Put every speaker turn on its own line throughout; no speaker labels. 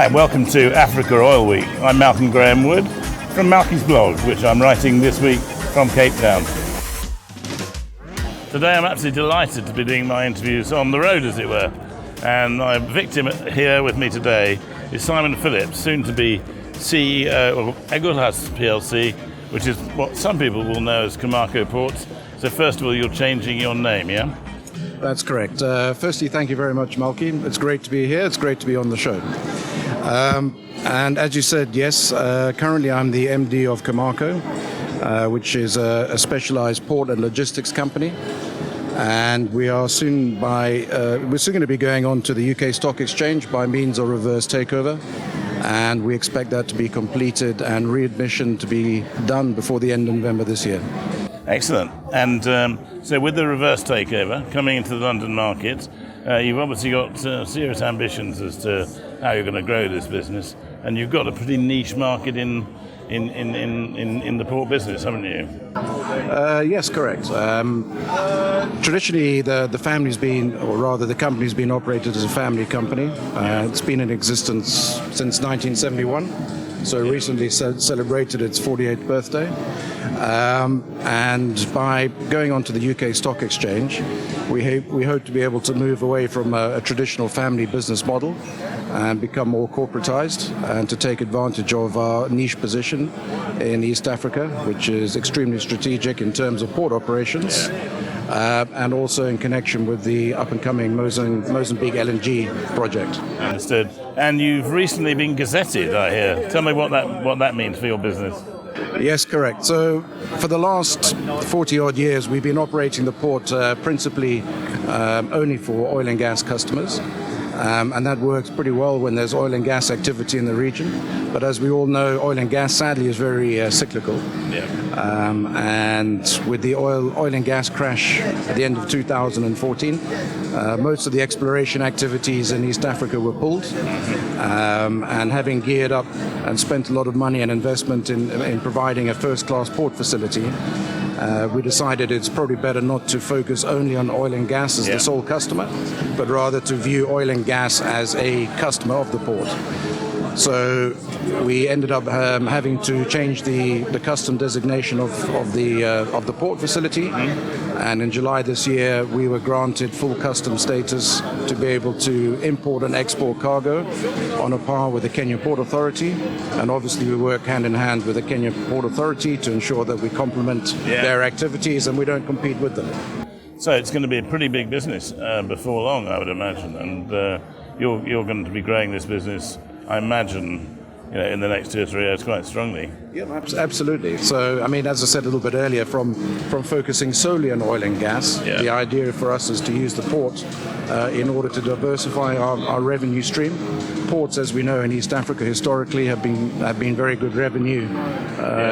Hi, welcome to Africa Oil Week. I'm Malcolm Graham Wood from Malcy's blog, which I'm writing this week from Cape Town. Today I'm absolutely delighted to be doing my interviews on the road, as it were. And my victim here with me today is Simon Phillips, soon to be CEO of Agulhas PLC, which is what some people will know as Comarco Ports. So first of all, you're changing your name, yeah?
That's correct. Firstly, thank you very much, Malcy. It's great to be here. It's great to be on the show. And as you said, yes, currently I'm the MD of Comarco, which is a specialized port and logistics company. And we are soon we're soon going to be going on to the UK Stock Exchange by means of reverse takeover. And we expect that to be completed and readmission to be done before the end of November this year.
Excellent. And so with the reverse takeover coming into the London market, you've obviously got serious ambitions as to how you're going to grow this business, and you've got a pretty niche market in the port business, haven't you?
Yes, correct. Traditionally, the family's been, or rather the company's been operated as a family company. It's been in existence since 1971, so recently celebrated its 48th birthday. And by going on to the UK Stock Exchange, we hope to be able to move away from a traditional family business model and become more corporatized, and to take advantage of our niche position in East Africa, which is extremely strategic in terms of port operations, and also in connection with the up-and-coming Mozambique LNG project. Understood.
And you've recently been gazetted, I hear. Tell me what that means for your business.
Yes, correct. So for the last 40-odd years, we've been operating the port principally only for oil and gas customers. And that works pretty well when there's oil and gas activity in the region. But as we all know, oil and gas sadly is very cyclical. Yeah. And with the oil and gas crash at the end of 2014, most of the exploration activities in East Africa were pulled. And having geared up and spent a lot of money and investment in providing a first-class port facility, we decided it's probably better not to focus only on oil and gas as the sole customer, but rather to view oil and gas as a customer of the port. So we ended up having to change the custom designation of the port facility, and in July this year we were granted full custom status to be able to import and export cargo on a par with the Kenyan Port Authority, and obviously we work hand in hand with the Kenyan Port Authority to ensure that we complement their activities and we don't compete with them.
So it's going to be a pretty big business before long, I would imagine, and you're going to be growing this business, I imagine, in the next 2 or 3 years quite strongly.
Yeah, absolutely. So, I mean, as I said a little bit earlier, from focusing solely on oil and gas, the idea for us is to use the port in order to diversify our revenue stream. Ports, as we know, in East Africa historically have been very good revenue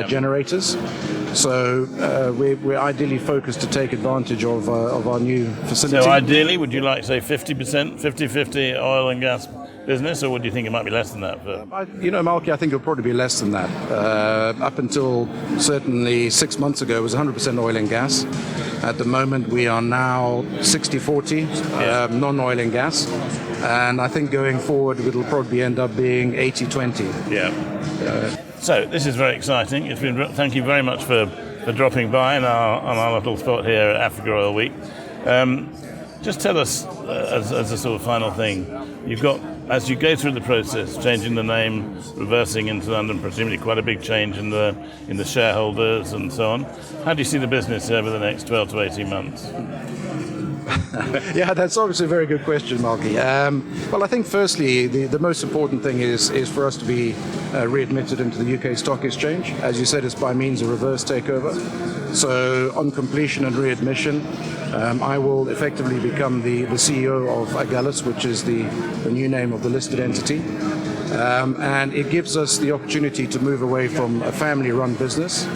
generators. So we're ideally focused to take advantage of our new facility.
So ideally, would you like, say, 50%, 50-50 oil and gas business, or would you think it might be less than that?
Malcy, I think it'll probably be less than that. Up until certainly 6 months ago, it was 100% oil and gas. At the moment, we are now 60-40 non-oil and gas. And I think going forward, it'll probably end up being 80-20.
Yeah. So this is very exciting. Thank you very much for dropping by on our little spot here at Africa Oil Week. Just tell us, as a sort of final thing, you've got, as you go through the process, changing the name, reversing into London, presumably quite a big change in the shareholders and so on. How do you see the business over the next 12 to 18 months?
Yeah, that's obviously a very good question, Malcy. Well, I think firstly, the most important thing is for us to be readmitted into the UK Stock Exchange. As you said, it's by means of reverse takeover. So on completion and readmission, I will effectively become the CEO of Agulhas, which is the new name of the listed entity. And it gives us the opportunity to move away from a family-run business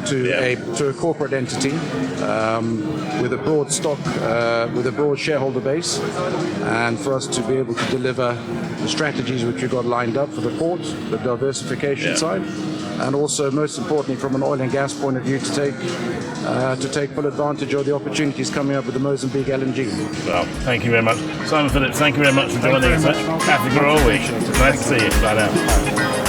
to a corporate entity with a broad stock, with a broad shareholder base, and for us to be able to deliver the strategies which we've got lined up for the port, the diversification side, and also, most importantly, from an oil and gas point of view, to take full advantage of the opportunities coming up with the Mozambique LNG.
Well, thank you very much. Simon Phillips, thank you very much for joining us at Africa All Week. Nice to see you. Bye now.